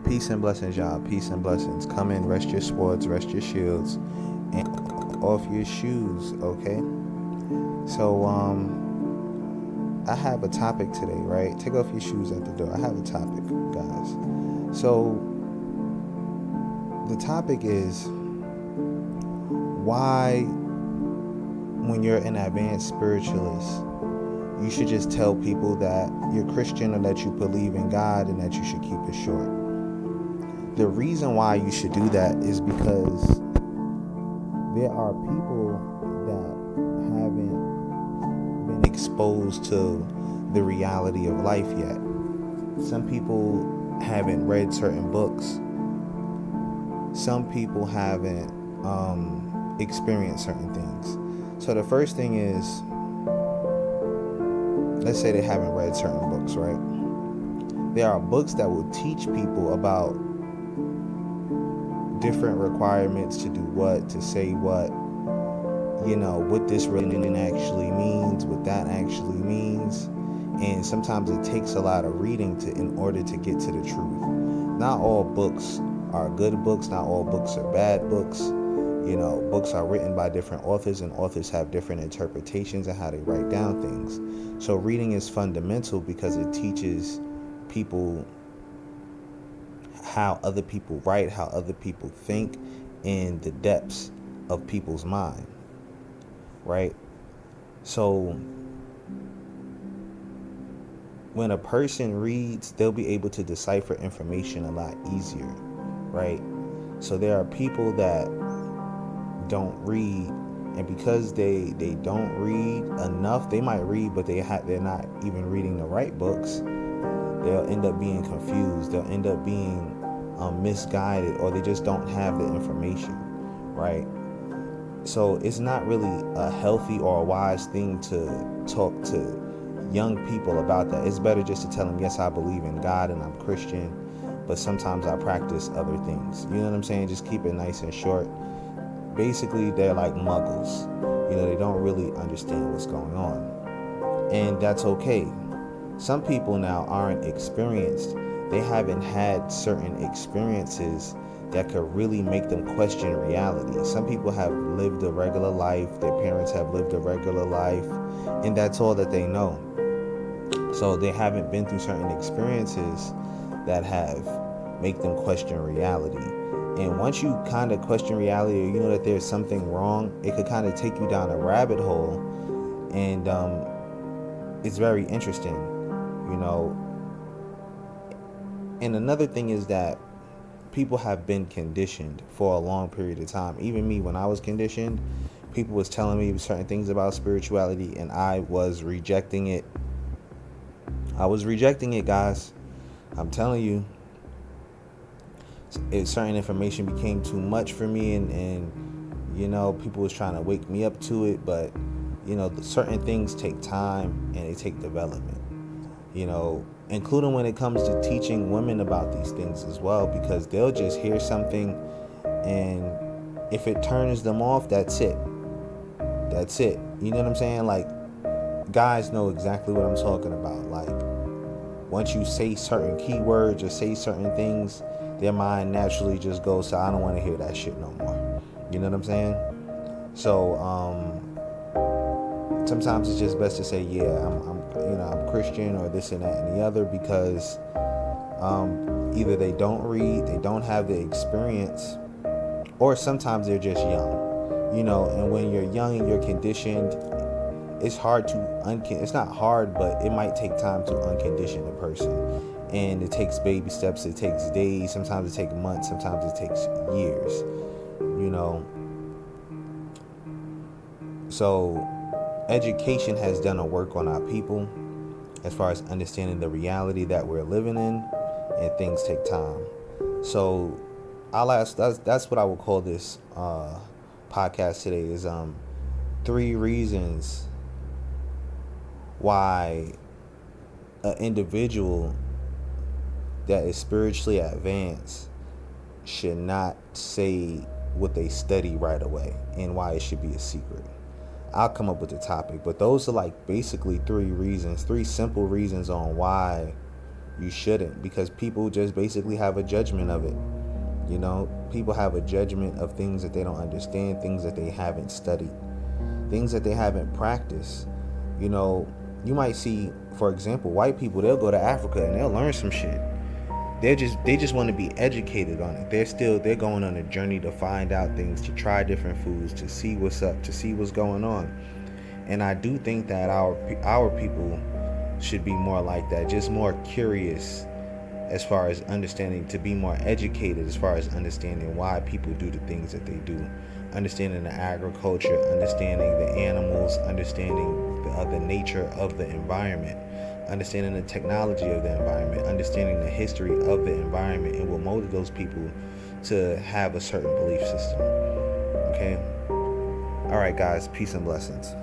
Peace and blessings, y'all. Peace and blessings. Come in, rest your swords, rest your shields, and off your shoes, okay? So, I have a topic today, right? Take off your shoes at the door. I have a topic, guys. So, the topic is why, when you're an advanced spiritualist, you should just tell people that you're Christian or that you believe in God and that you should keep it short. The reason why you should do that is because there are people that haven't been exposed to the reality of life yet. Some people haven't read certain books. Some people haven't experienced certain things. So the first thing is, let's say they haven't read certain books, right? There are books that will teach people about different requirements to do what, to say what, what this religion actually means, what that actually means. And sometimes it takes a lot of reading in order to get to the truth. Not all books are good books, not all books are bad books. Books are written by different authors, and authors have different interpretations of how they write down things. So reading is fundamental because it teaches people how other people write, how other people think, in the depths of people's mind, right? So when a person reads, they'll be able to decipher information a lot easier, right? So there are people that don't read, and because they don't read enough, they might read, but they're not even reading the right books. They'll end up being confused. They'll end up being misguided, or they just don't have the information, right? So it's not really a healthy or a wise thing to talk to young people about that. It's better just to tell them, yes, I believe in God and I'm Christian, but sometimes I practice other things. You know what I'm saying? Just keep it nice and short. Basically, they're like muggles. They don't really understand what's going on. And that's okay. Some people now aren't experienced. They haven't had certain experiences that could really make them question reality. Some people have lived a regular life. Their parents have lived a regular life. And that's all that they know. So they haven't been through certain experiences that have make them question reality. And once you kind of question reality, or you know that there's something wrong, it could kind of take you down a rabbit hole. And it's very interesting, And another thing is that people have been conditioned for a long period of time. Even me, when I was conditioned, people was telling me certain things about spirituality, and I was rejecting it. I was rejecting it, guys. I'm telling you. Certain information became too much for me, and people was trying to wake me up to it, but certain things take time and they take development, including when it comes to teaching women about these things as well, because they'll just hear something, and if it turns them off, that's it. You know what I'm saying? Like, guys know exactly what I'm talking about. Like, once you say certain keywords or say certain things, their mind naturally just goes to, I don't want to hear that shit no more. You know what I'm saying? So sometimes it's just best to say, yeah, I'm Christian, or this and that and the other, because either they don't read, they don't have the experience, or sometimes they're just young. And when you're young and you're conditioned, it's hard to it's not hard, but it might take time to uncondition a person. And it takes baby steps, it takes days, sometimes it takes months, sometimes it takes years, So education has done a work on our people as far as understanding the reality that we're living in, and things take time. So that's what I would call this podcast today, is 3 reasons why an individual that is spiritually advanced should not say what they study right away, and why it should be a secret. I'll come up with the topic, but those are like basically 3 reasons, 3 simple reasons on why You shouldn't, because people just basically have a judgment of it. You know, people have a judgment of things that they don't understand, things that they haven't studied, things that they haven't practiced. You know, you might see, for example, white people, they'll go to Africa and they'll learn some shit. They just want to be educated on it. They're going on a journey to find out things, to try different foods, to see what's up, to see what's going on. And I do think that our people should be more like that, just more curious as far as understanding, to be more educated as far as understanding why people do the things that they do, understanding the agriculture, understanding the animals, understanding the nature of the environment, understanding the technology of the environment, understanding the history of the environment, and what molded those people to have a certain belief system. Okay? All right, guys, peace and blessings.